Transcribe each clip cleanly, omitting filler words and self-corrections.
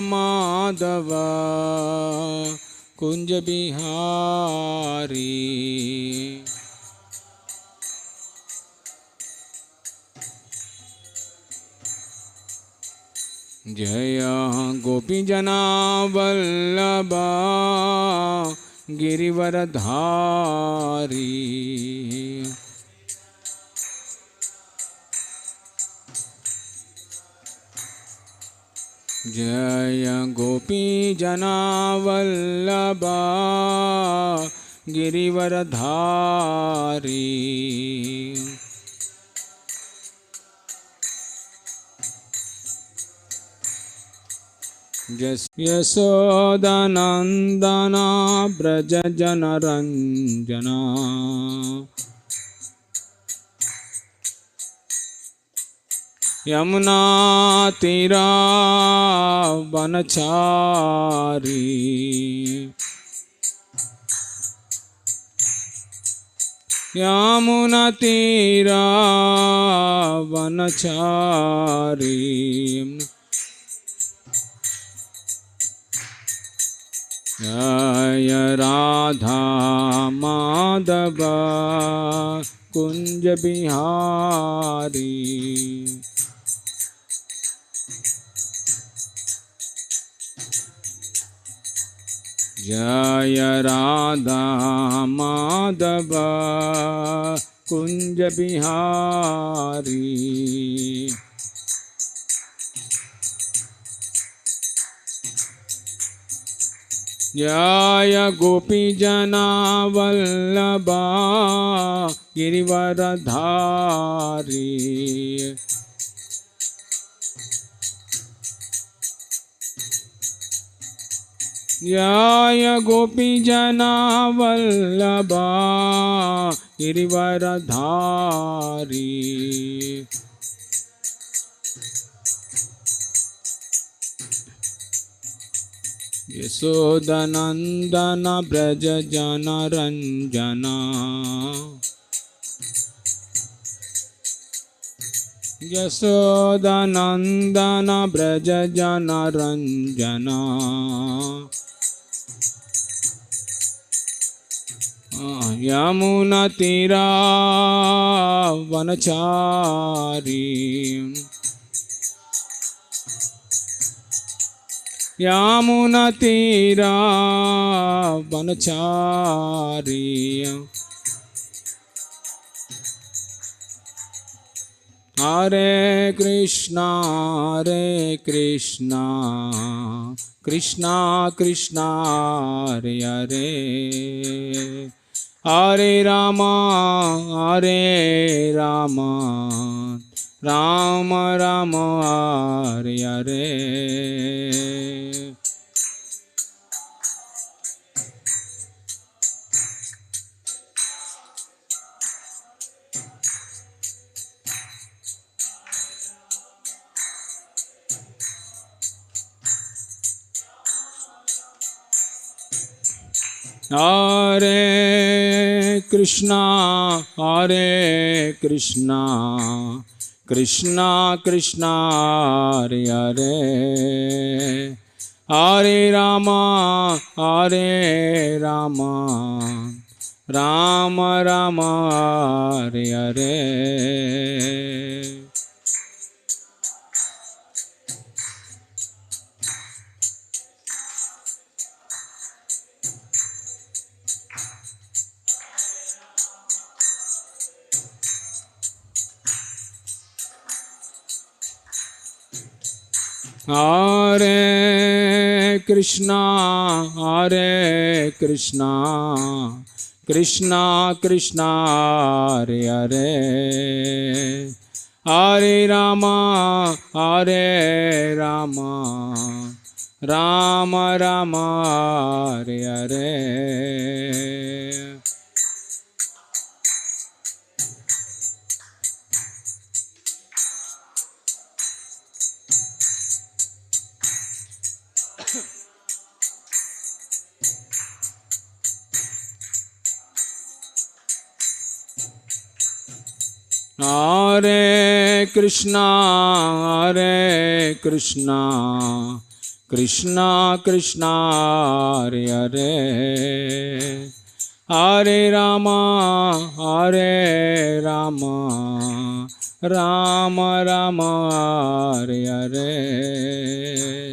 माधव कुंज बिहारी। जय गोपी जना वल्लभा गिरिवरधारी। जय गोपी जना वल्लभा गिरिवरधारी। यशोदानंदना ब्रज जनरंजना। यमुना तीरा वनचारी। यमुना तीरा वनचारी। जय राधा माधव कुंज बिहारी। जय राधा माधव कुंज बिहारी। जय गोपी जना वल्लभा गिरिवरधारी। जय गोपी जना वल्लभा गिरिवरधारी। यशोदानंदन ब्रज जनरंजना। यशोदानंदन ब्रज जनरंजना। यमुना तीरा वनचारी। यमुना तीरा वनचारी। हरे कृष्णा कृष्णा कृष्णा हरे हरे। हरे Ram Ram Ram Hare Hare. Hare Krishna, Krishna Krishna, Hare Hare, Hare Rama, Rama Rama, Hare Hare. Hare Krishna, Krishna Krishna, Hare Hare, Hare Rama, Rama Rama, Hare Hare. Hare Krishna, Krishna Krishna Hare Hare, Hare Rama Hare Rama, Rama Rama Hare Hare.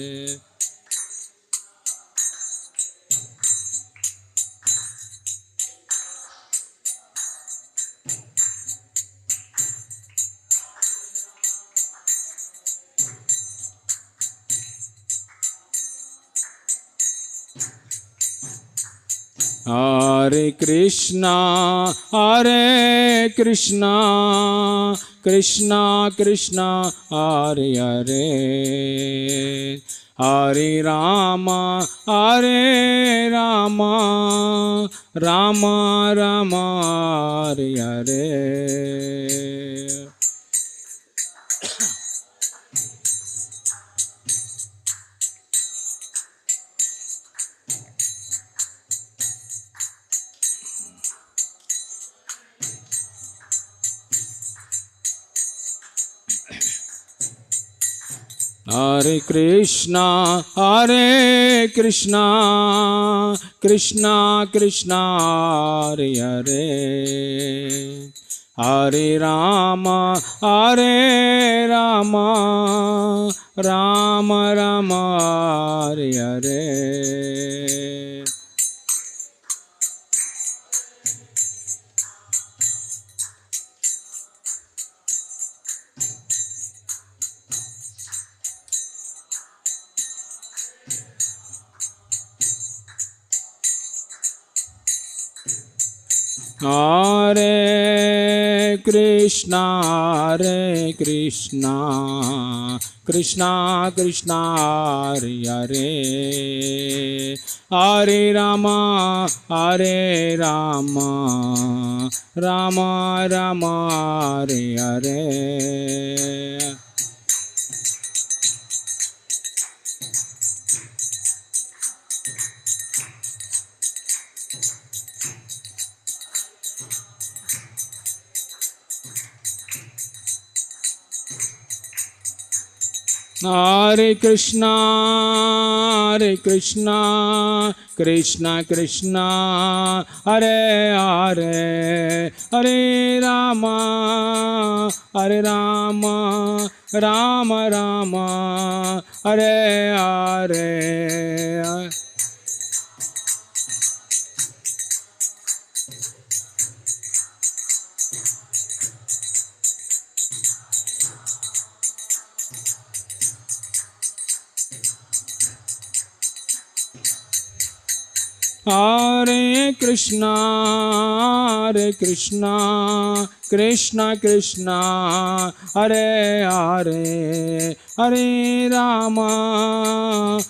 Hare Krishna Krishna Krishna Hare Hare, Hare Rama Rama Rama Hare Hare. Hare Krishna Krishna Krishna Hare Hare, Hare Rama Rama Rama Hare Hare. Hare Krishna Krishna Krishna Hare Hare, Hare Rama Rama Rama Hare Hare. Hare Krishna Krishna Krishna Hare Hare, Hare Rama Rama Rama Hare Hare. Hare Krishna Krishna Krishna Hare Hare,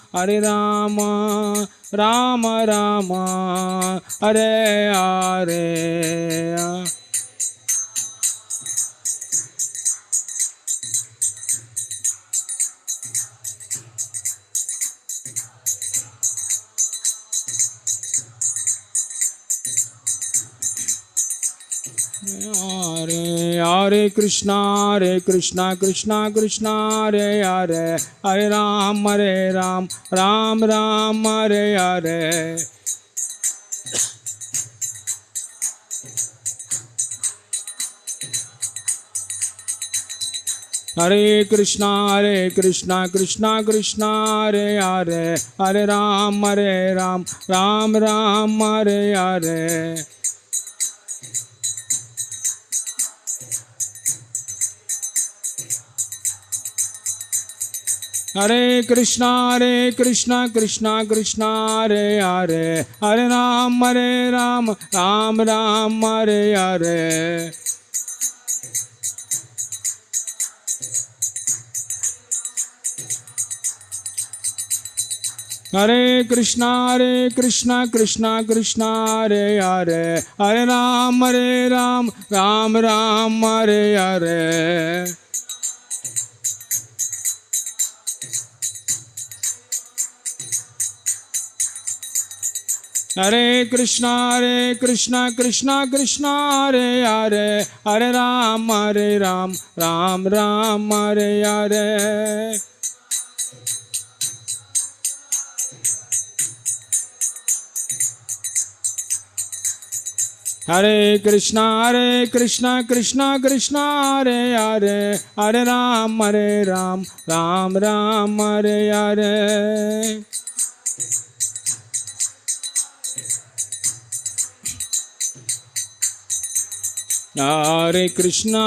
Hare Rama Rama Rama Hare Hare. Hare Krishna Krishna Krishna Hare Hare, Hare Ram Ram Hare Hare. Hare Krishna Krishna Krishna Hare Hare, Hare Ram Ram Hare Hare. Hare Krishna Krishna Krishna Hare Hare, Hare Ram Ram Hare Hare. Hare Krishna Krishna Krishna Hare Hare, Hare Ram Ram Hare Hare. Hare Krishna Krishna Krishna Hare Hare, Hare Ram Ram Hare Hare. Hare Krishna Krishna Krishna Hare Hare, Hare Ram, Ram Ram Hare Hare. Hare Krishna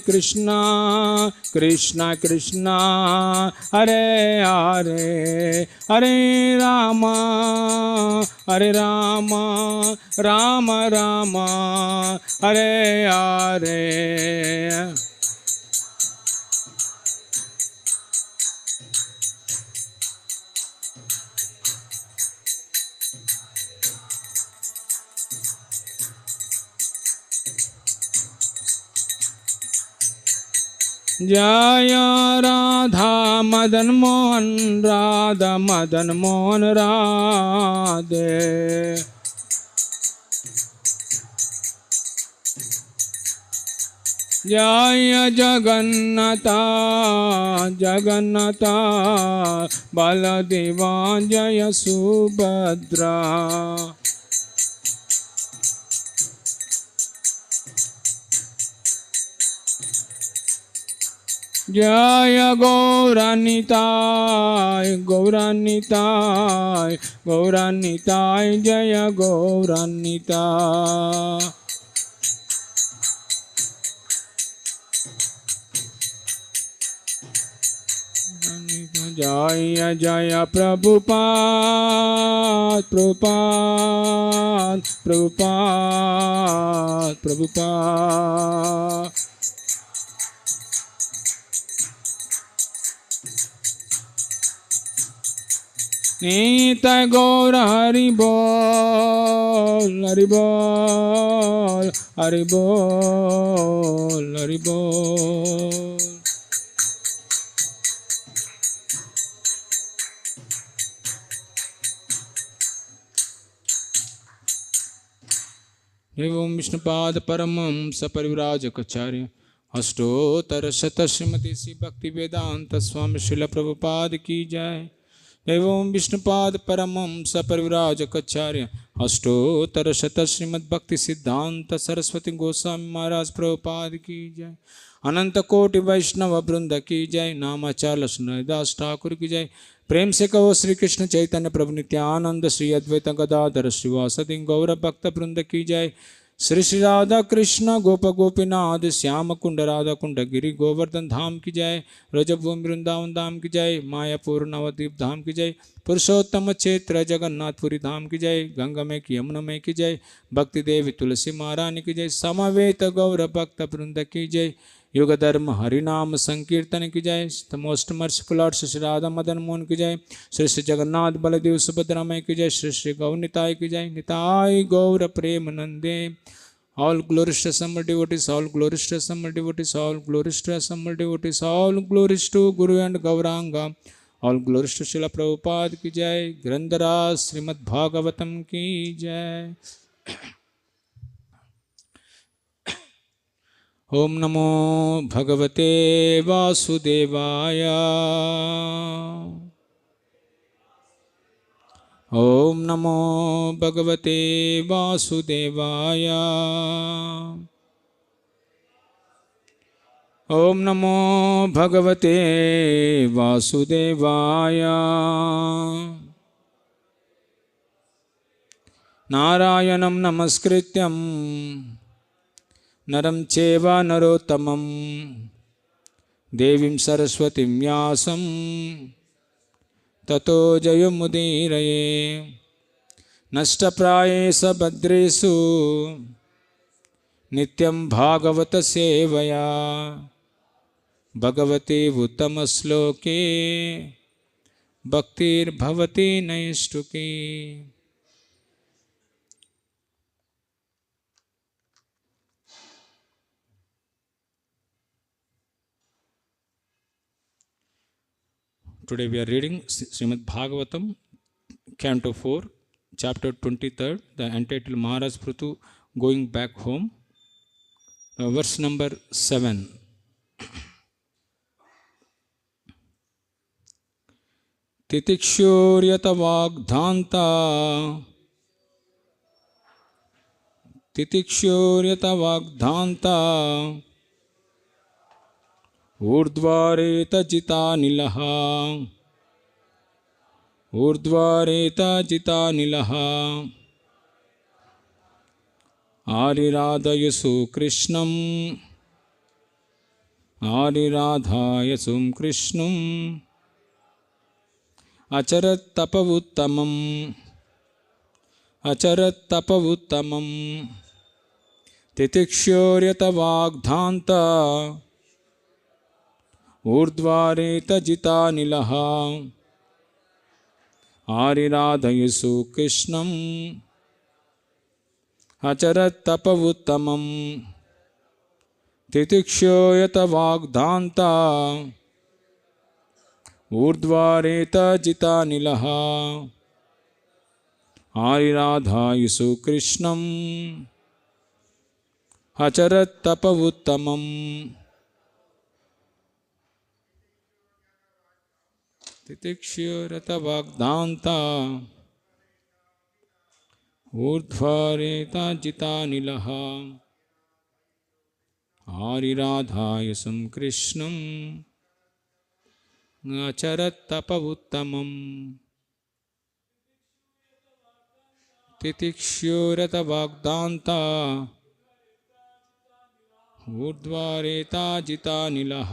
Krishna Krishna Hare Hare, Hare Rama, Rama Rama Hare Hare. Jaya Radha Madan Mohan, Radha Madan Mohan Radhe. Jaya Jagannatha Jagannatha Baladeva Jaya Subhadra. Jaya Gauranitai Gauranitai Gauranitai Jaya Gauranitai. Jaya Jaya Prabhupada Prabhupada Prabhupada Prabhupada. Nita Gaura Hari Bol Hari Bol Hari Bol Hari Bol. एवं विष्णुपाद परमं सपरिव्राजकचार्य अष्टोत्तर शत श्रीमती श्री भक्ति वेदांत स्वामी श्रील प्रभुपाद की जय। एवं विष्णुपाद परमं सपरिव्राजकचार्य अष्टोत्तर शत श्रीमद् भक्ति सिद्धांत सरस्वती गोस्वामी महाराज प्रभुपाद की जय। अनंत कोटि वैष्णव वृंद की जय। नामाचार्य लक्ष्मणदास ठाकुर की जय। प्रेम से कहो श्री कृष्ण चैतन्य प्रभु नित्यानंद श्री अद्वैत गदाधर श्रीवासदि गौर भक्त वृंद की जय। श्री श्री राधा कृष्ण गोप गोपीनाथ श्याम कुंड राधा कुंड गिरी गोवर्धन धाम की जय। रजभूमि वृंदावन धाम की जय। मायापुर नवद्वीप धाम की जय। पुरुषोत्तम क्षेत्र जगन्नाथपुरी धाम की जय। गंगा में की यमुना में की जय। भक्ति देवी तुलसी महारानी की जय। समवेत गौर भक्त वृंद की जय। युग धर्म हरिनाम संकीर्तन की जय। The most merciful Lord Shri Radha Madan Mohan की जय। श्री श्री जगन्नाथ बलदेव सुभद्रा मई की जय। श्री श्री गौनिताय की जय। निताय गौर प्रेम नंदे। All glories to assembled devotees, all glories to assembled devotees, all glories to assembled devotees, all glories to Guru and Gauranga, all glories to Srila Prabhupada की जय। ग्रंथराज श्रीमद् भागवतम की जय। ओम नमो भगवते वासुदेवाय। ओम नमो भगवते वासुदेवाय। ओम नमो भगवते वासुदेवाय। नारायणं नमस्कृत्यं नरं चैव नरोत्तमं देवीं सरस्वतीं व्यासं ततो जयमुदीरये। नष्टप्रायेषु भद्रेषु नित्यं भागवत सेवया भगवते उत्तमश्लोके भक्तिर्भवति नैष्ठुकी। Today we are reading Srimad Bhagavatam, Canto 4, Chapter 23, the entitled Maharaj Prutu Going Back Home, verse number 7. Titikshurya vagdhanta तितिक्षोर्यत वाग्धान्ता ऊर्ध्वारेत जितानिलः ऊर्ध्वारेत जितानिलः आरिराधयसु कृष्णम् आरिराधायसु कृष्णम् अचरत्तपवुत्तमम् अचरत्तपवुत्तमम् तितिक्षोर्यत वाग्धान्ता ऊर्ध्वारेत जितानिलः आरिराधयसु कृष्णम् अचरत्तपवुत्तमम् तितिक्षोयत वाग्धान्ता ऊर्ध्वारेत जितानिलः आरिराधायसु कृष्णम् अचरत्तपवुत्तमम् तितिक्षोरत वाग्धान्ता ऊर्ध्वारेत जितानिलः आरिराधायसु कृष्णम् अचरत्तपवुत्तमम् तितिक्षोरत वाग्धान्ता ऊर्ध्वारेत जितानिलः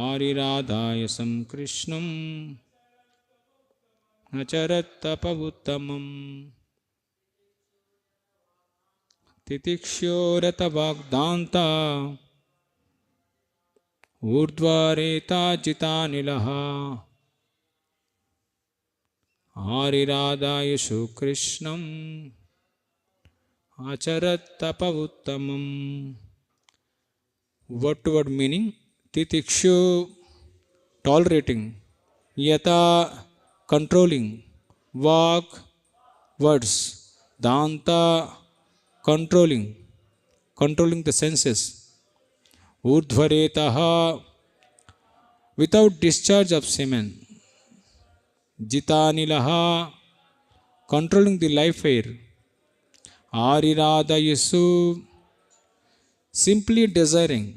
आरिराधायसु कृष्णम् अचरत्तपवुत्तमम् तितिक्षोरत वाग्धान्ता ऊर्ध्वारेत जितानिलः आरिराधायसु कृष्णम् अचरत्तपवुत्तमम्. Word to word meaning: titikshu, tolerating; yata, controlling; vak, words; danta, controlling the senses; urdhvaretaha, without discharge of semen; jitanilaha, controlling the life air; ariradhayasu, simply desiring;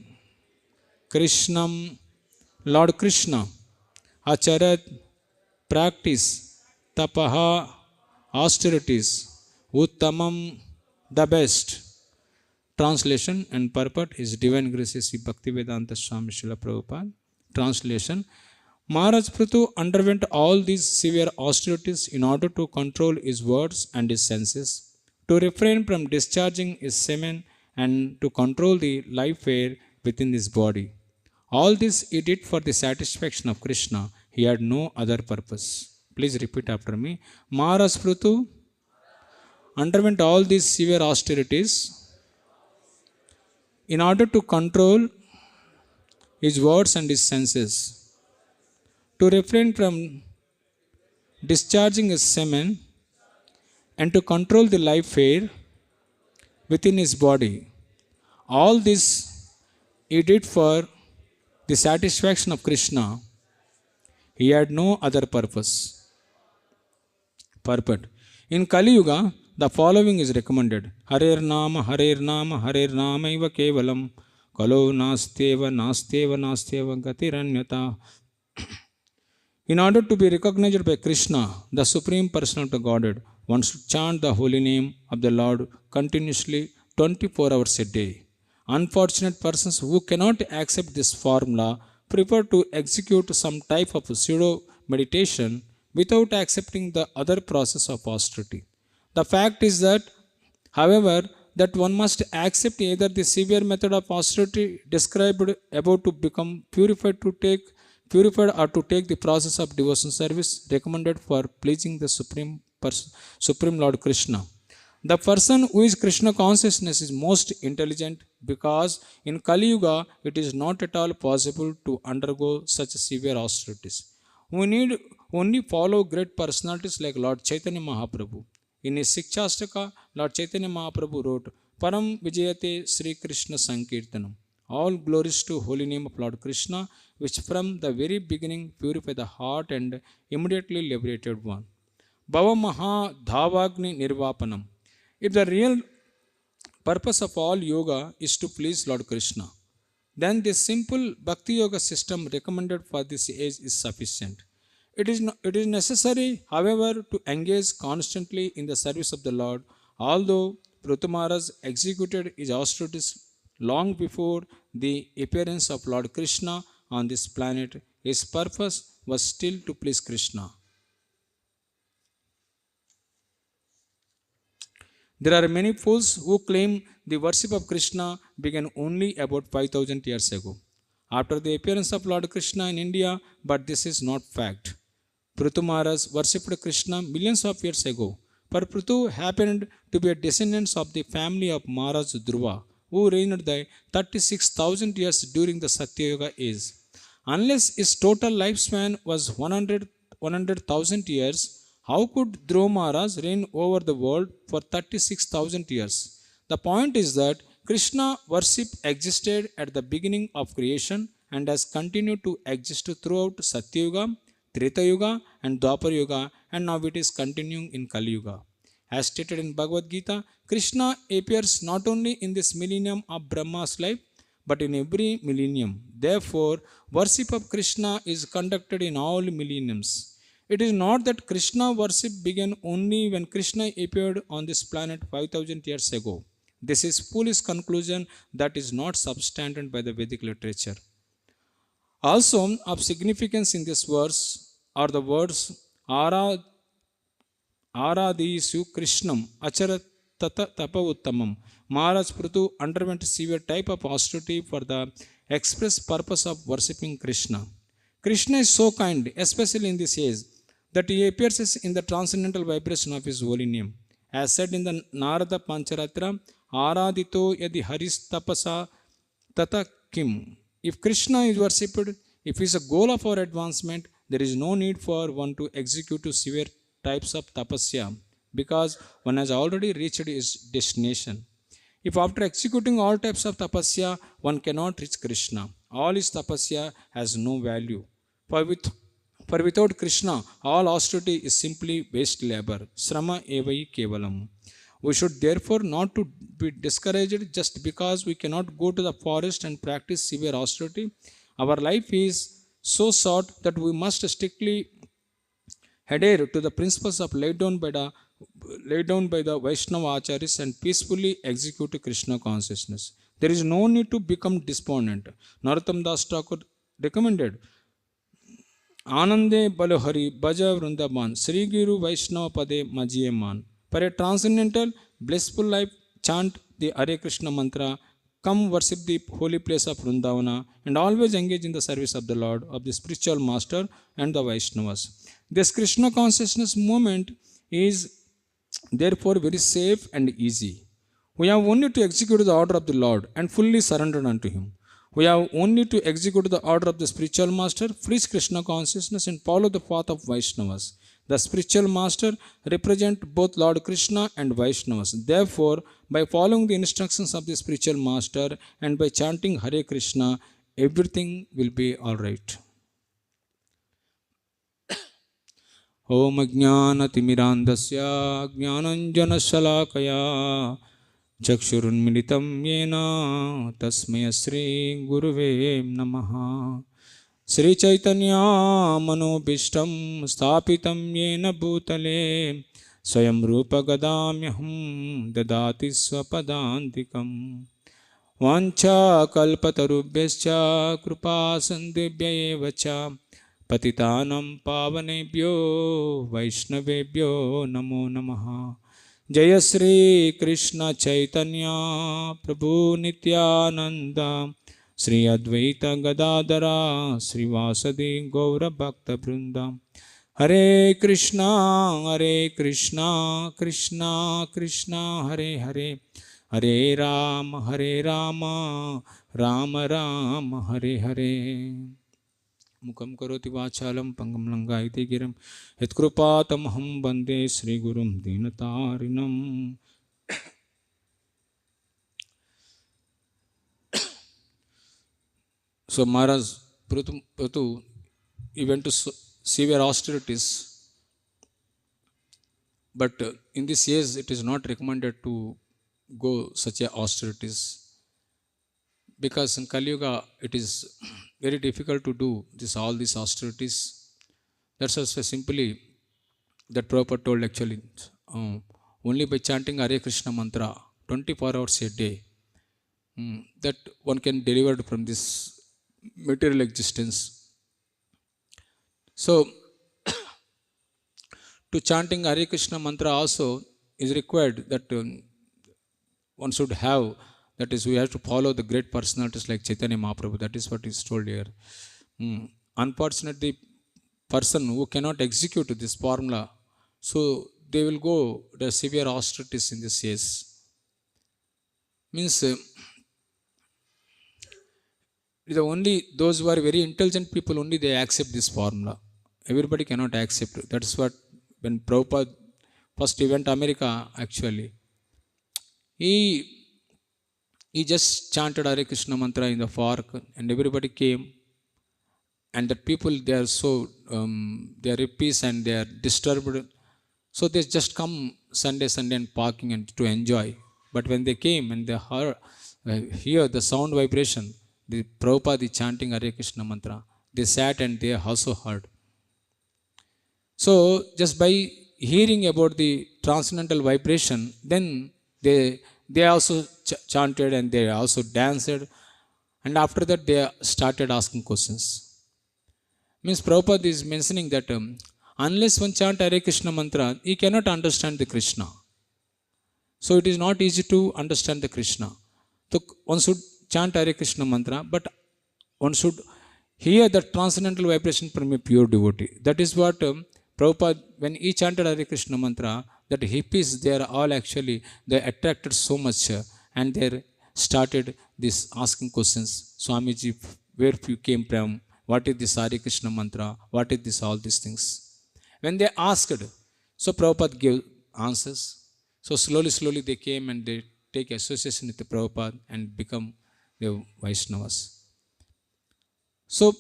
krishnam, Lord Krishna; acharat, practice; tapaha, austerities; uttamam, the best. Translation and purport is Divine Grace Sri Bhaktivedanta Swami Srila Prabhupada. Translation: Maharaj Prithu underwent all these severe austerities in order to control his words and his senses, to refrain from discharging his semen, and to control the life air within his body. All this he did for the satisfaction of Krishna. He had no other purpose. Please repeat after me. Maharaj Prithu underwent all these severe austerities in order to control his words and his senses, to refrain from discharging his semen, and to control the life air within his body. All this he did for the satisfaction of Krishna. He had no other purpose. Purport. In Kali Yuga, the following is recommended: Harer Nama, Harer Nama, Harer Nama Iva Kevalam, Kalo Nasteva, Nasteva, Nasteva Gatiranyata. In order to be recognized by Krishna, the Supreme Personality of Godhead, one should chant the holy name of the Lord continuously 24 hours a day. Unfortunate persons who cannot accept this formula prefer to execute some type of pseudo meditation without accepting the other process of austerity. The fact is that, however, that one must accept either the severe method of austerity described above to become purified or to take the process of devotion service recommended for pleasing the Supreme Lord Krishna. The person who is Krishna consciousness is most intelligent, because in Kali Yuga it is not at all possible to undergo such severe austerities. We need only follow great personalities like Lord Chaitanya Mahaprabhu. In his Sikshastaka, Lord Chaitanya Mahaprabhu wrote, Param Vijayate Sri Krishna Sankirtanam. All glories to holy name of Lord Krishna, which from the very beginning purify the heart and immediately liberated one. Bhava Maha Dhavagni Nirvapanam. If the real purpose of all yoga is to please Lord Krishna, then this simple Bhakti Yoga system recommended for this age is sufficient. It is necessary, however, to engage constantly in the service of the Lord. Although Prithu Maharaj executed his austerities long before the appearance of Lord Krishna on this planet, his purpose was still to please Krishna. There are many fools who claim the worship of Krishna began only about 5000 years ago, after the appearance of Lord Krishna in India, but this is not fact. Prithu Maharaj worshipped Krishna millions of years ago, for Prithu happened to be a descendant of the family of Maharaj Dhruva, who reigned the 36,000 years during the Satya Yuga age. Unless his total lifespan was 100,000 years, how could Dhruva Maharaj reign over the world for 36,000 years? The point is that Krishna worship existed at the beginning of creation and has continued to exist throughout Satya Yuga, Treta Yuga, and Dwapar Yuga, and now it is continuing in Kali Yuga. As stated in Bhagavad Gita, Krishna appears not only in this millennium of Brahma's life, but in every millennium. Therefore, worship of Krishna is conducted in all millenniums. It is not that Krishna worship began only when Krishna appeared on this planet 5000 years ago. This is foolish conclusion that is not substantiated by the Vedic literature. Also of significance in this verse are the words Aradisu Krishnam Achara Tata Tapa Uttamam. Maharaj Prithu underwent severe type of austerity for the express purpose of worshipping Krishna. Krishna is so kind, especially in this age, that he appears in the transcendental vibration of his holy name. As said in the Narada Pancharatra, Aradito yadi haris tapasa tata kim. If Krishna is worshipped, if he is a goal of our advancement, there is no need for one to execute severe types of tapasya, because one has already reached his destination. If after executing all types of tapasya, one cannot reach Krishna, all his tapasya has no value. For without Krishna, all austerity is simply waste labor. Srama evai kevalam. We should therefore not to be discouraged just because we cannot go to the forest and practice severe austerity. Our life is so short that we must strictly adhere to the principles of laid down by the Vaishnava Acharyas and peacefully execute Krishna consciousness. There is no need to become despondent. Narottam Das Thakur recommended Anande Balahari Bhaja Vrindavan Sri Guru Vaishnava Pade Majiyaman. For a transcendental, blissful life, chant the Hare Krishna mantra, come worship the holy place of Vrindavana, and always engage in the service of the Lord, of the spiritual master and the Vaishnavas. This Krishna consciousness movement is therefore very safe and easy. We have only to execute the order of the Lord and fully surrender unto Him. We have only to execute the order of the spiritual master, preach Krishna consciousness, and follow the path of Vaishnavas. The spiritual master represents both Lord Krishna and Vaishnavas. Therefore, by following the instructions of the spiritual master and by chanting Hare Krishna, everything will be alright. Om Ajnanatimirandasya Jnananjanashalakaya Chakshurunmilitam Yena Tasmaya Sri Guruve Namaha. Sri Chaitanya Manobishtam Sthapitam Yena Bhutale Swayam Rupa Gadamyaham Dadati Swapadantikam Vancha Kalpatarubhyascha Krupa Sandhibhya Evacha Patitanam Pavanebhyo Vaishnavebhyo Namo Namaha. Jaya Sri Krishna Chaitanya Prabhu Nityananda Sri Advaita Gadadara Sri Vasadi Gaura Bhakta Vrinda. Hare Krishna Krishna Krishna Hare Hare, Hare Rama Rama Rama Hare Hare. Mukam karoti vachalam pangam langaiti giram yatkrupatamaham bande Sri Gurum Dinatarinam. So Maharaj Prithu, he went to severe austerities But in this age, it is not recommended to go such a austerities, because in Kali Yuga it is very difficult to do this all these austerities. That's also simply that Prabhupada told actually, only by chanting Hare Krishna mantra 24 hours a day, that one can deliver from this material existence. So to chanting Hare Krishna mantra also is required that one should have, that is, we have to follow the great personalities like Chaitanya Mahaprabhu. That is what is told here. Unfortunately, person who cannot execute this formula, so they will go the severe austerities in this case. Means the only those who are very intelligent people only they accept this formula. Everybody cannot accept. That's what when Prabhupada first he went to America actually, he he just chanted Hare Krishna mantra in the park, and everybody came, and the people they are so they are at peace and they are disturbed, so they just come Sunday and parking and to enjoy. But when they came and they hear the sound vibration, the Prabhupada is chanting Hare Krishna mantra, they sat and they also heard. So just by hearing about the transcendental vibration, then they also chanted and they also danced, and after that they started asking questions. Means Prabhupada is mentioning that unless one chant Hare Krishna mantra, he cannot understand the Krishna. So it is not easy to understand the Krishna. So one should chant Hare Krishna mantra, but one should hear the transcendental vibration from a pure devotee. That is what Prabhupada, when he chanted Hare Krishna mantra, that hippies, they are all actually, they attracted so much and they started this asking questions. Swamiji, where you came from? What is this Hare Krishna mantra? What is this, all these things? When they asked, so Prabhupada gave answers. So slowly they came and they take association with the Prabhupada and become the Vaishnavas. So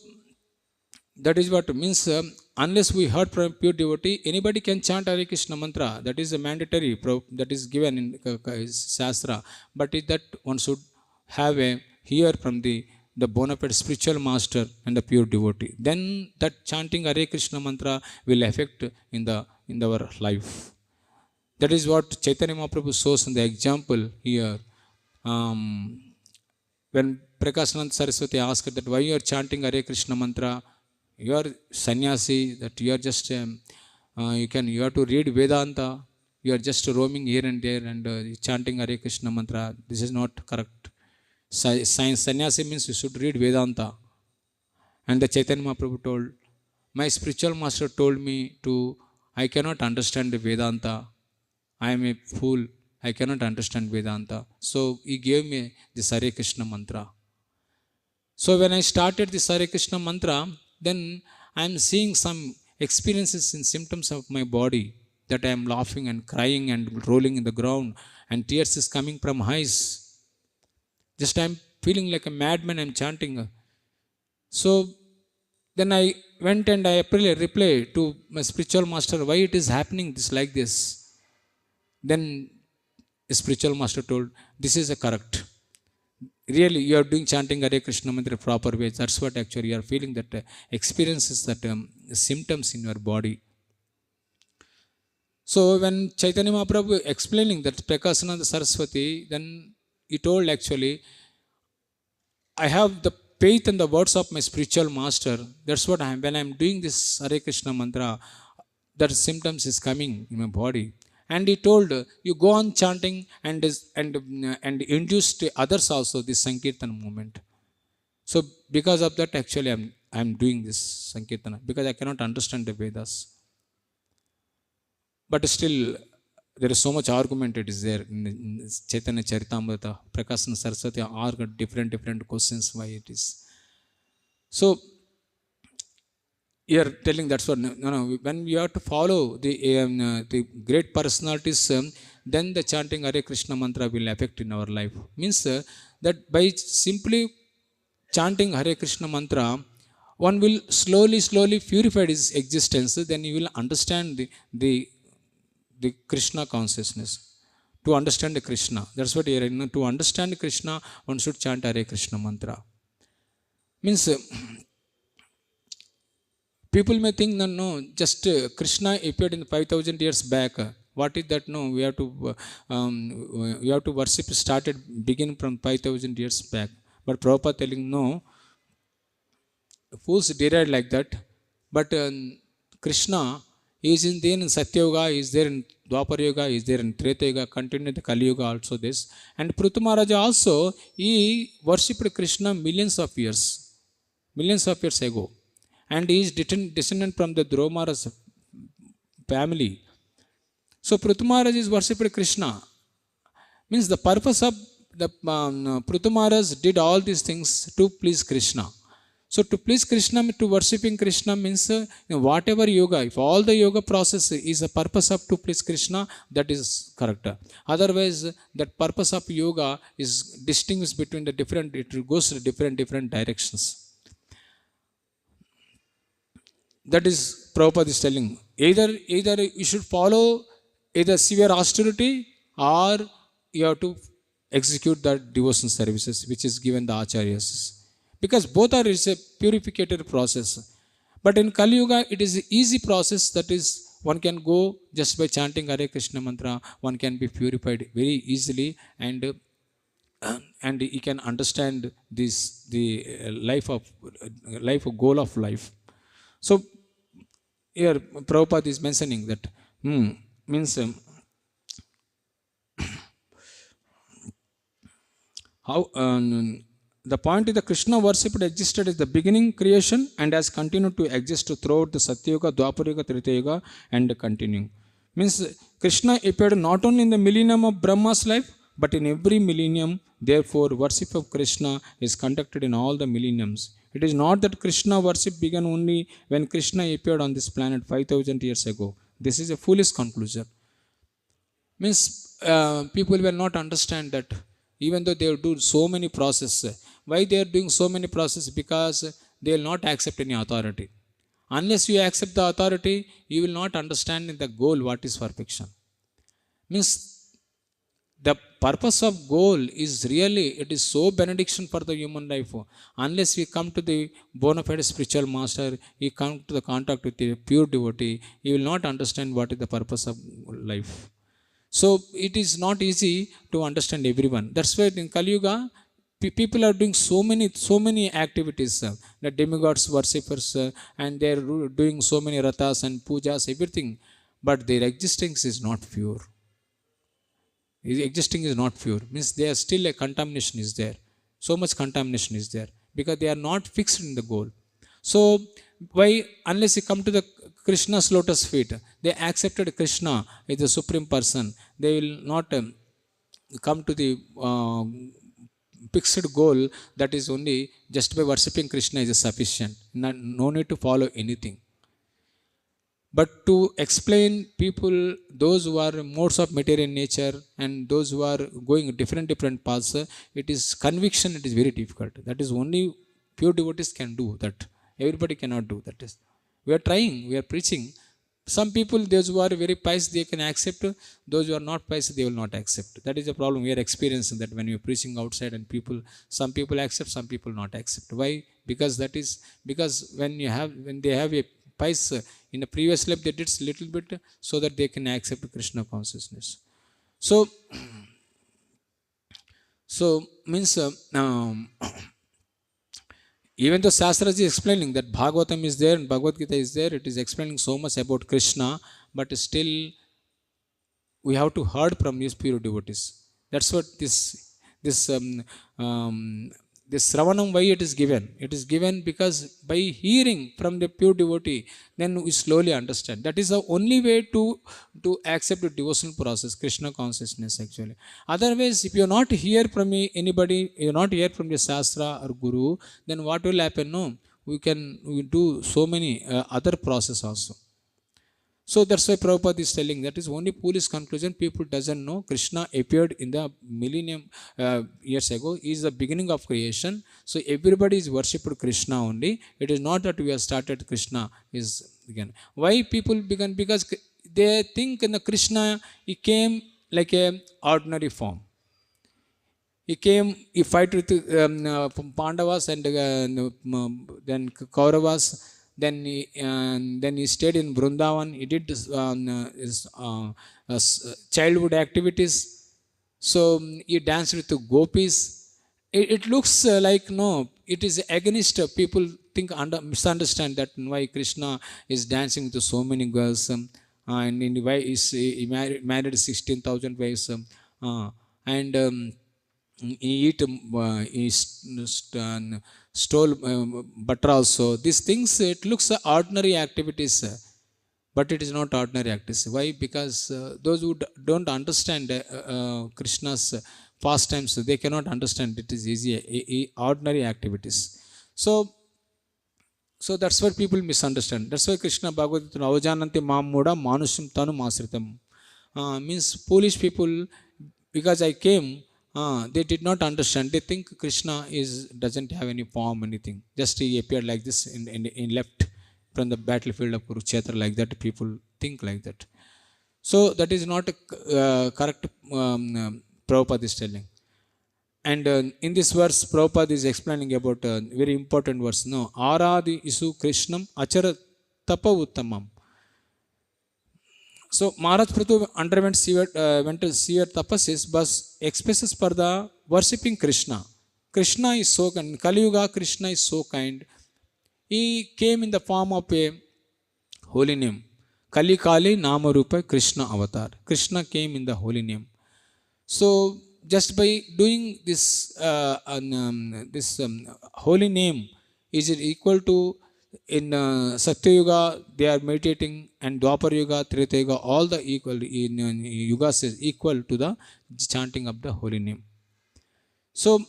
that is what means. Unless we heard from a pure devotee, anybody can chant Hare Krishna mantra. That is a mandatory, that is given in Shastra. But that one should have a hear from the bona fide spiritual master and the pure devotee. Then that chanting Hare Krishna mantra will affect in our life. That is what Chaitanya Mahaprabhu shows in the example here. When Prakashananda Saraswati asked that why you are chanting Hare Krishna mantra, you are sannyasi, that you are just you have to read Vedanta, you are just roaming here and there and chanting Hare Krishna mantra. This is not correct. Sannyasi means you should read Vedanta. And the Chaitanya Mahaprabhu told, my spiritual master told me I cannot understand the Vedanta. I am a fool. I cannot understand Vedanta. So he gave me this Hare Krishna mantra. So when I started this Hare Krishna mantra, then I am seeing some experiences and symptoms of my body, that I am laughing and crying and rolling in the ground and tears is coming from eyes. Just I am feeling like a madman, I am chanting. So then I went and I replied to my spiritual master, why it is happening this like this? Then the spiritual master told, this is a correct. Really, you are doing chanting Hare Krishna mantra proper way. That's what actually you are feeling, that experiences, that symptoms in your body. So when Chaitanya Mahaprabhu explaining that Prakashananda Saraswati, then he told actually, I have the faith in the words of my spiritual master. That's what I am. When I am doing this Hare Krishna mantra, that symptoms is coming in my body. And he told, you go on chanting and induce to others also this Sankirtana movement. So because of that, actually I am doing this Sankirtana, because I cannot understand the Vedas. But still, there is so much argument it is there in Chaitanya Charitamrita. Prakashananda Saraswati argued different questions why it is. So you are telling that's what, no, when we have to follow the great personalities, then the chanting Hare Krishna mantra will affect in our life. Means that by simply chanting Hare Krishna mantra, one will slowly purify his existence. Then you will understand the Krishna consciousness. To understand the Krishna. That's what here, to understand Krishna, one should chant Hare Krishna mantra. Means people may think that no, just Krishna appeared in 5,000 years back. What is that? No, we have to worship started begin from 5,000 years back. But Prabhupada telling no, fools deride like that. But Krishna is in there in Satya Yuga, is there in Dwapar Yuga, is there in Treta Yuga, continue the Kali Yuga also this. And Prithu Maharaja also, he worshipped Krishna millions of years ago. And he is descendant from the Dhruva Maharaj family. So Prithu Maharaj is worshipped Krishna. Means the purpose of the Prithu Maharaj did all these things to please Krishna. So to please Krishna, to worshipping Krishna means whatever yoga, if all the yoga process is a purpose of to please Krishna, that is correct. Otherwise, that purpose of yoga is distinguished between the different, it goes to different directions. That is Prabhupada is telling. Either you should follow either severe austerity or you have to execute the devotion services which is given the acharyas. Because both are is a purificated process. But in Kali Yuga, it is an easy process, that is one can go just by chanting Hare Krishna mantra, one can be purified very easily, and he can understand this the life goal of life. So here Prabhupada is mentioning that means how the point is the Krishna worship existed at the beginning creation and has continued to exist throughout the Satya Yuga, Dwapar Yuga, Treta Yuga and continuing. Means Krishna appeared not only in the millennium of Brahma's life but in every millennium. Therefore, worship of Krishna is conducted in all the millenniums. It is not that Krishna worship began only when Krishna appeared on this planet 5,000 years ago. This is a foolish conclusion. Means people will not understand that even though they will do so many processes. Why they are doing so many processes? Because they will not accept any authority. Unless you accept the authority, you will not understand the goal, what is perfection. Means the purpose of goal is really, it is so benediction for the human life. Unless we come to the bona fide spiritual master, we come to the contact with the pure devotee, you will not understand what is the purpose of life. So it is not easy to understand everyone. That's why in Kali Yuga, people are doing so many activities. The demigods, worshippers, and they are doing so many rathas and pujas, everything. But their existence is not pure. Existing is not pure. Means there are still a contamination is there. So much contamination is there because they are not fixed in the goal. So why, unless you come to the Krishna's lotus feet, they accepted Krishna as the supreme person, they will not come to the fixed goal, that is only just by worshipping Krishna is sufficient. No need to follow anything. But to explain people, those who are modes of material nature and those who are going different paths, it is conviction, it is very difficult. That is only pure devotees can do that. Everybody cannot do that. We are trying, we are preaching. Some people, those who are very pious, they can accept. Those who are not pious, they will not accept. That is the problem. We are experiencing that when we are preaching outside and some people accept, some people not accept. Why? Because when they have a pious in the previous life, they did little bit so that they can accept Krishna consciousness. So means even though Shastra is explaining that Bhagavatam is there and Bhagavad Gita is there, it is explaining so much about Krishna, but still we have to heard from these pure devotees. That's what this Sravanam, why it is given? It is given because by hearing from the pure devotee, then we slowly understand. That is the only way to accept the devotional process, Krishna consciousness actually. Otherwise, if you are not hear from anybody, you are not hear from the Shastra or Guru, then what will happen? No, we do so many other process also. So that's why Prabhupada is telling that is only foolish conclusion. People doesn't know Krishna appeared in the millennium years ago. He is the beginning of creation. So everybody is worshipped Krishna only. It is not that we have started Krishna is again. Why people began? Because they think in the Krishna, he came like a ordinary form. He came, he fight with Pandavas and then Kauravas. Then he stayed in Vrindavan. He did his childhood activities. So he danced with the gopis. It looks like no, it is against people think misunderstand that why Krishna is dancing to so many girls, and in why is he married 16,000 wives, and he eat he stole butter also. These things, it looks ordinary activities, but it is not ordinary activities. Why? Because those who don't understand Krishna's pastimes, they cannot understand it is easy, ordinary activities. So that's what people misunderstand. That's why Krishna Bhagavad Gita avajananti mamuda manusham tanu masritam, means foolish people, because I came, they did not understand. They think Krishna doesn't have any form, anything. Just he appeared like this in left from the battlefield of Kurukshetra, like that. People think like that. So that is not a correct Prabhupada is telling. And in this verse, Prabhupada is explaining about a very important verse. No, Aradi isu Krishnam achara tapa uttamam. So Maharaj Prithu underwent severe tapasya, but expresses for the worshipping Krishna. Krishna is so kind. Kali Yuga, Krishna is so kind. He came in the form of a holy name. Kali Kali Nama Rupa Krishna Avatar. Krishna came in the holy name. So just by doing this holy name, is it equal to in Satya Yuga they are meditating, and Dwapar Yuga, Treta Yuga, all the equal in yugas is equal to the chanting of the holy name. So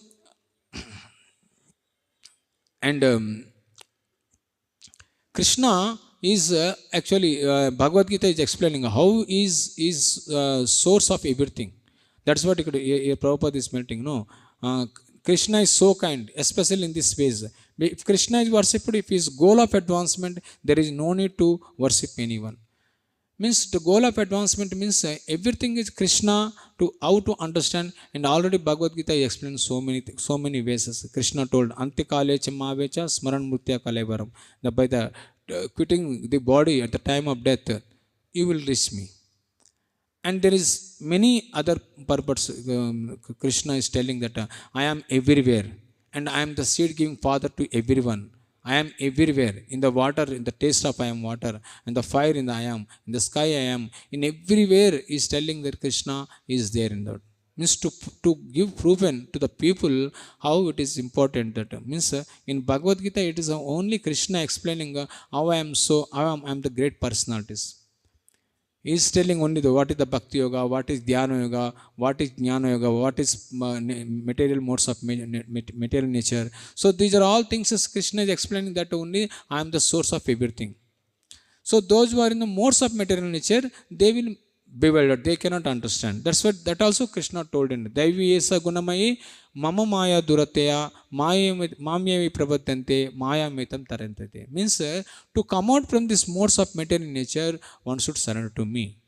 and Krishna is actually Bhagavad Gita is explaining how is source of everything. That's what Prabhupada is melting. No, Krishna is so kind, especially in this phase. If Krishna is worshipped, if his goal of advancement, there is no need to worship anyone. Means the goal of advancement means everything is Krishna, to how to understand. And already Bhagavad Gita explains so many ways. Krishna told Antikale Chamavecha Smaran Murtya Kalevaram, that by the quitting the body at the time of death, you will reach me. And there is many other purpose. Krishna is telling that I am everywhere, and I am the seed giving father to everyone. I am everywhere. In the water, in the taste of I am water, and the fire in the I am, in the sky I am. In everywhere is telling that Krishna is there in that. Means to give proven to the people how it is important. That means in Bhagavad Gita it is only Krishna explaining how I am the great personalities. He is telling only what is the Bhakti Yoga, what is Dhyana Yoga, what is Jnana Yoga, what is material modes of material nature. So these are all things as Krishna is explaining that only I am the source of everything. So those who are in the modes of material nature, they will bewildered, they cannot understand. That also Krishna told in Daivi Esa Gunamayi Mama Maya Durateya Mamyavi Prabhatante Maya Metam Tarantate. Means to come out from this modes of material nature, one should surrender to me.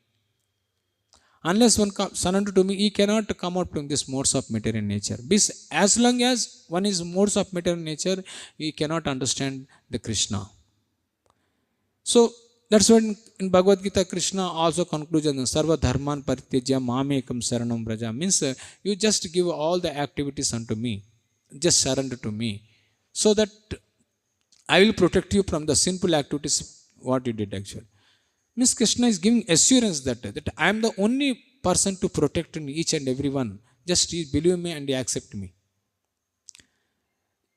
Unless one surrender to me, he cannot come out from this modes of material nature. Because as long as one is modes of material nature, he cannot understand the Krishna. So that's when in Bhagavad Gita Krishna also concludes on Sarva Dharman Parityajya Mamekam Saranam Braja. Means you just give all the activities unto me, just surrender to me, so that I will protect you from the sinful activities what you did actually. Means Krishna is giving assurance that I am the only person to protect each and every one. Just you believe me and you accept me.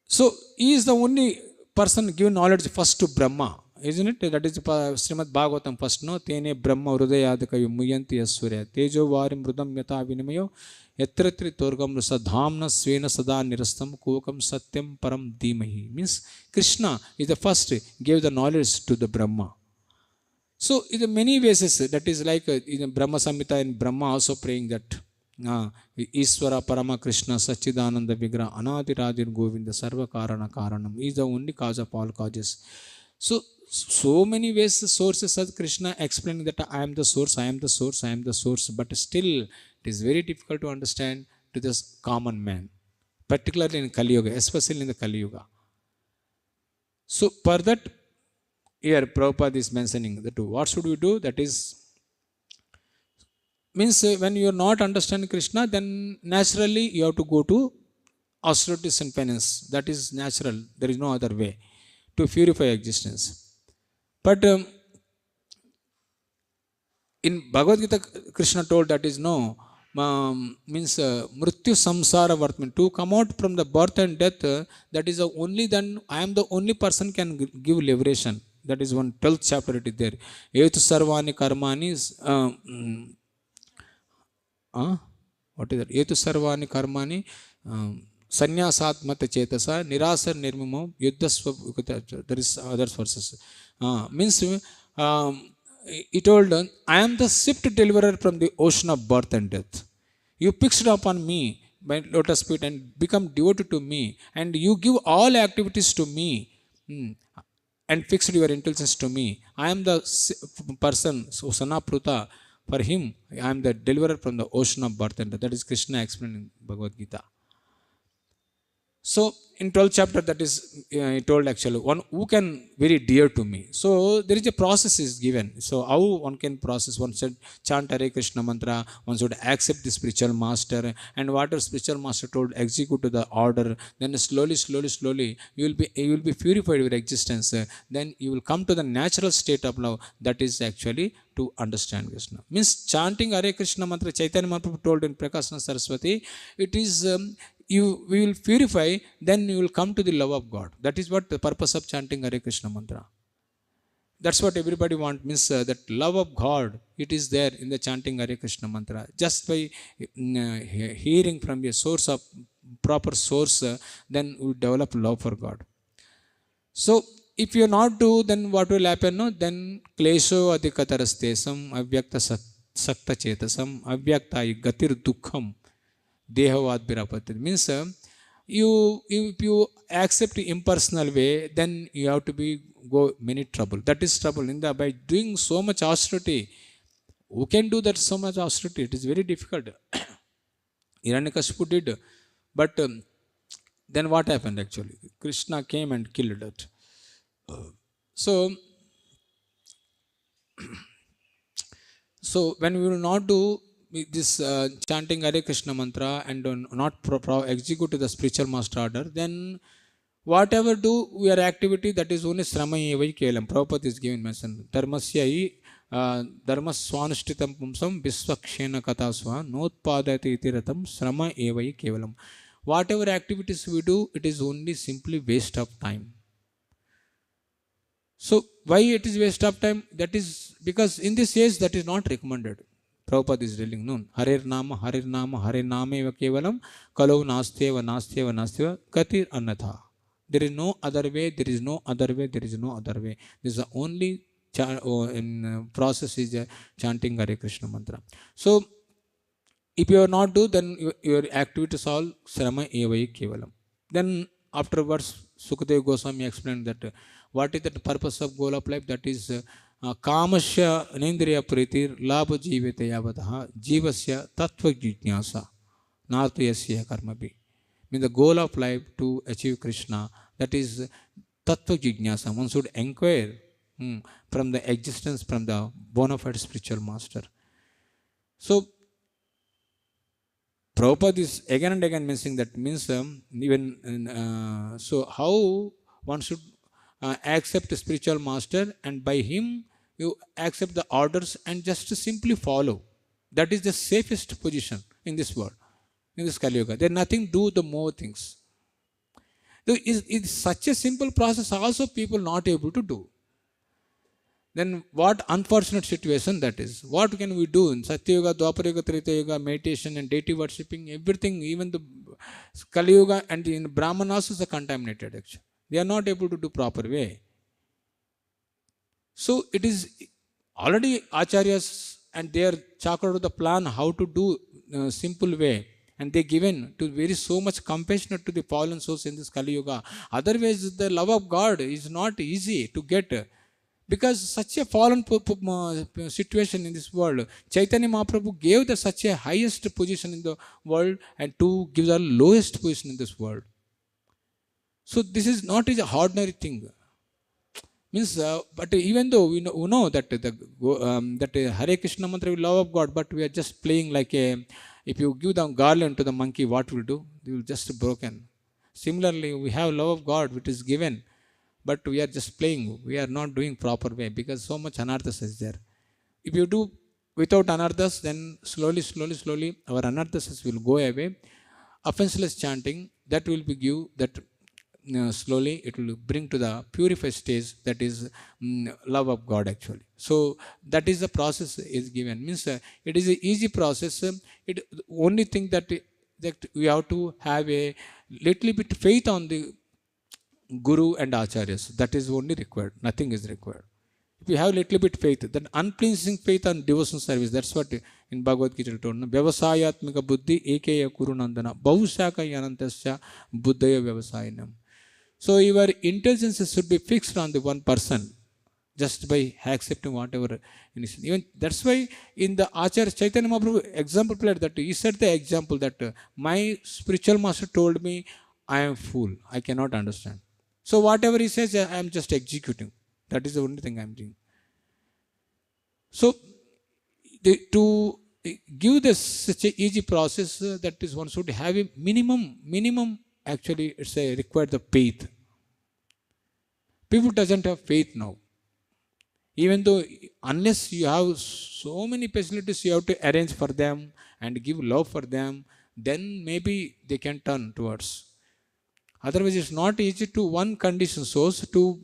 So he is the only person given knowledge first to Brahma. Isn't it? That is Srimad Bhagavatam first, no? Tene Brahma Hrudayadakayu Muyanti Asurya Tejo Varim Mrudam Yata Vinamayo Yatratri Torgam Sadhamna Svena Sada Nirastam Kokam Satyam Param Dhimahi. Means Krishna is the first, gave the knowledge to the Brahma. So in the many ways, that is like in Brahma Samhita, and Brahma also praying that Iswara Parama Krishna Sachidananda Vigra Anadi Radin Govinda Sarva Karana Karanam is the only cause of all causes. So many ways sources of Krishna explaining that I am the source, I am the source, I am the source, but still it is very difficult to understand to this common man, particularly in Kali Yuga, especially in the Kali Yuga. So for that, here Prabhupada is mentioning that what should we do? That is means when you are not understanding Krishna, then naturally you have to go to austerities and penance. That is natural. There is no other way to purify existence. But in Bhagavad Gita, Krishna told that is no, means mrityu samsara vartman, to come out from the birth and death, that is the only then I am the only person can give liberation. That is one 12th chapter it is there. Etu sarvani karmani what is that? Etu sarvani karmani sanyasatmata chetasa nirasar nirmimo yuddhasva. There is other verses. Means he told, I am the swift deliverer from the ocean of birth and death. You fixed upon me by lotus feet and become devoted to me, and you give all activities to me, and fixed your intelligence to me. I am the person, so Sanapruta. For him, I am the deliverer from the ocean of birth and death. That is Krishna explained in Bhagavad Gita. So in 12th chapter, that is he told actually one who can very dear to me. So there is a process is given. So how one can process? One should chant Hare Krishna mantra. One should accept the spiritual master, and whatever spiritual master told, execute to the order. Then slowly you will be purified your existence. Then you will come to the natural state of love. That is actually to understand Krishna. Means chanting Hare Krishna mantra. Chaitanya Mahaprabhu told in Prakasana Saraswati, it is we will purify, then you will come to the love of God. That is what the purpose of chanting Hare Krishna mantra. That's what everybody wants, means that love of God, it is there in the chanting Hare Krishna mantra. Just by hearing from a source of proper source, then we develop love for God. So if you not do, then what will happen? No? Then klesho adhikatarastesam avyakta sakta chetasam avyakta gatir dukkham Dehavad Birapati. Means if you accept impersonal way, then you have to go many trouble. That is trouble in the by doing so much austerity. Who can do that so much austerity? It is very difficult. Hiranyakashipu did, but then what happened actually? Krishna came and killed it. So when we will not do this chanting Hare Krishna mantra and not execute the spiritual master order, then whatever do we are activity, that is only srama evai kevalam. Prabhupada is giving mention dharmasya dharma swanushtitam pumsam visvakshena katasva notpadati itiratam srama evai kevalam. Whatever activities we do, it is only simply waste of time. So why it is waste of time? That is because in this age that is not recommended. Prabhupada is telling, no, Hare Nama, Hare Nama eva kevalam, kalau nasteva katir annatha. There is no other way, there is no other way, there is no other way. This is the only process is chanting Hare Krishna mantra. So if you are not do, then your activities all srama evai kevalam. Then afterwards, Sukadeva Goswami explained that what is the purpose of goal of life? That is कामस्य नेन्द्रिय प्रीतिर लाभ जीवित यावतः जीवस्य तत्व जिज्ञासा नातु यस्य कर्मभि. Mean the goal of life to achieve Krishna, that is tattva jignasa. One should inquire from the existence, from the bona fide spiritual master. So Prabhupada is again and again mentioning that, means even so how one should accept a spiritual master, and by him you accept the orders and just to simply follow. That is the safest position in this world, in this Kali Yuga. There is nothing do the more things. It's such a simple process also people not able to do. Then what unfortunate situation that is. What can we do in Satya Yuga, Dwapara Yuga, Treta Yuga, meditation and deity worshipping, everything, even the Kali Yuga and in Brahman also is contaminated actually. They are not able to do proper way. So it is already acharyas and they are charted the plan how to do simple way, and they given to very so much compassionate to the fallen souls in this Kali Yuga. Otherwise the love of God is not easy to get. Because such a fallen situation in this world, Chaitanya Mahaprabhu gave the such a highest position in the world and to give the lowest position in this world. So this is not a ordinary thing. Means, but even though we know that that Hare Krishna mantra we love of God, but we are just playing like a. If you give the garland to the monkey, what will do? They will just broken. Similarly, we have love of God, which is given, but we are just playing. We are not doing proper way because so much anarthas is there. If you do without anarthas, then slowly, our anarthas will go away. Offenseless chanting, that will be give that slowly it will bring to the purified stage, that is love of God actually. So that is the process is given. Means it is an easy process. It only thing that we have to have a little bit faith on the Guru and Acharyas. That is only required. Nothing is required. If you have little bit faith, then unpleasing faith on devotion service. That's what in Bhagavad Gita told. Vyavasayatmika buddhi ekeya kurunandana bahushaka yanantasya buddhaya vyavasayinam. So your intelligence should be fixed on the one person, just by accepting whatever initiation. Even that's why in the Acharya Chaitanya Mahaprabhu example played that he said the example that my spiritual master told me I am fool, I cannot understand. So whatever he says, I am just executing. That is the only thing I am doing. So to give this such a easy process, that is one should have a minimum. Actually, it's a required the faith. People doesn't have faith now. Even though, unless you have so many facilities, you have to arrange for them and give love for them, then maybe they can turn towards. Otherwise, it's not easy to one condition source to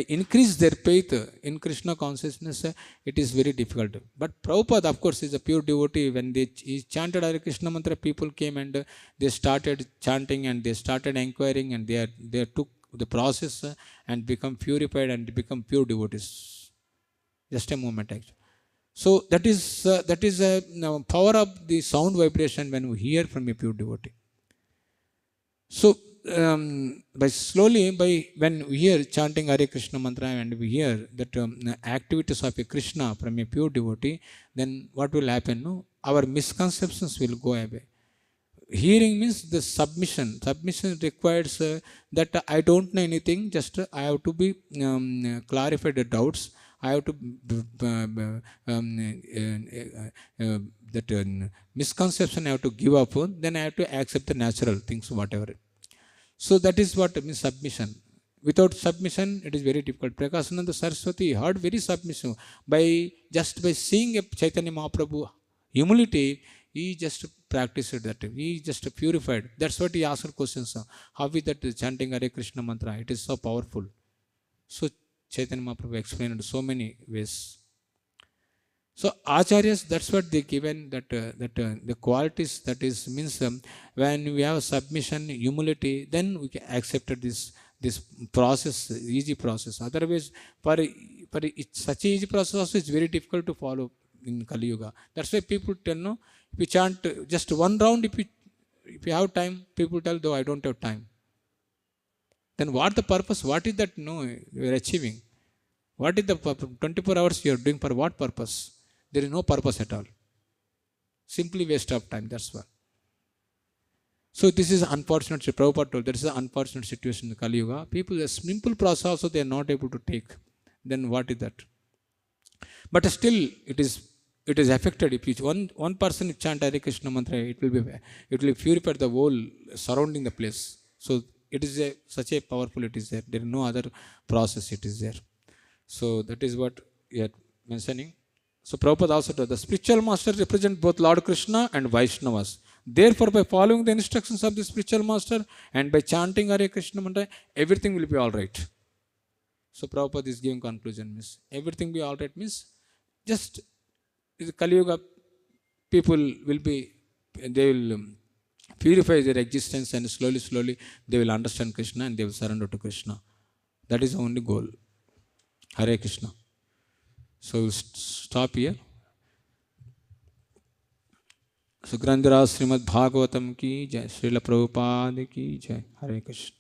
increase their faith in Krishna consciousness. It is very difficult. But Prabhupada, of course, is a pure devotee. When he chanted Hare Krishna mantra, people came and they started chanting and they started inquiring and they took the process and become purified and become pure devotees. Just a moment, actually. So that is power of the sound vibration when we hear from a pure devotee. So when we hear chanting Hare Krishna mantra and we hear that activities of a Krishna from a pure devotee, then what will happen? No? Our misconceptions will go away. Hearing means the submission. Submission requires that I don't know anything, just I have to be clarified the doubts. I have to that misconception I have to give up. Then I have to accept the natural things, whatever. So that is what means submission. Without submission, it is very difficult. Prakashananda Saraswati heard very submissive. By seeing a Chaitanya Mahaprabhu humility, he just practiced that. He just purified. That's what he asked questions. How is that chanting Hare Krishna mantra? It is so powerful. So Chaitanya Mahaprabhu explained in so many ways. So Acharyas, that's what they given that the qualities, that is means when we have submission, humility, then we can accept this process, easy process. Otherwise, for such easy process also is very difficult to follow in Kali Yuga. That's why people tell, no, if you chant just one round, if you have time, people tell, though I don't have time. Then what the purpose? What is that? No, you are achieving. What is the 24 hours you are doing for what purpose? There is no purpose at all. Simply waste of time, that's why. So this is unfortunate. Prabhupada told there is an unfortunate situation in Kali Yuga. People, a simple process also they are not able to take. Then what is that? But still, it is affected. If one person chant Hare Krishna mantra, it will purify the whole surrounding the place. So it is such a powerful. It is there. There is no other process. It is there. So that is what we are mentioning. So Prabhupada also told the spiritual master represent both Lord Krishna and Vaishnavas. Therefore, by following the instructions of the spiritual master and by chanting Hare Krishna mantra, everything will be all right. So Prabhupada is giving conclusion, means everything be all right means just Kali Yuga people they will purify their existence and slowly they will understand Krishna and they will surrender to Krishna. That is the only goal. Hare Krishna. So we'll stop here. So Grandhara Srimad Bhagavatam ki jai, Srila Prabhupada ki jai. Hare Krishna.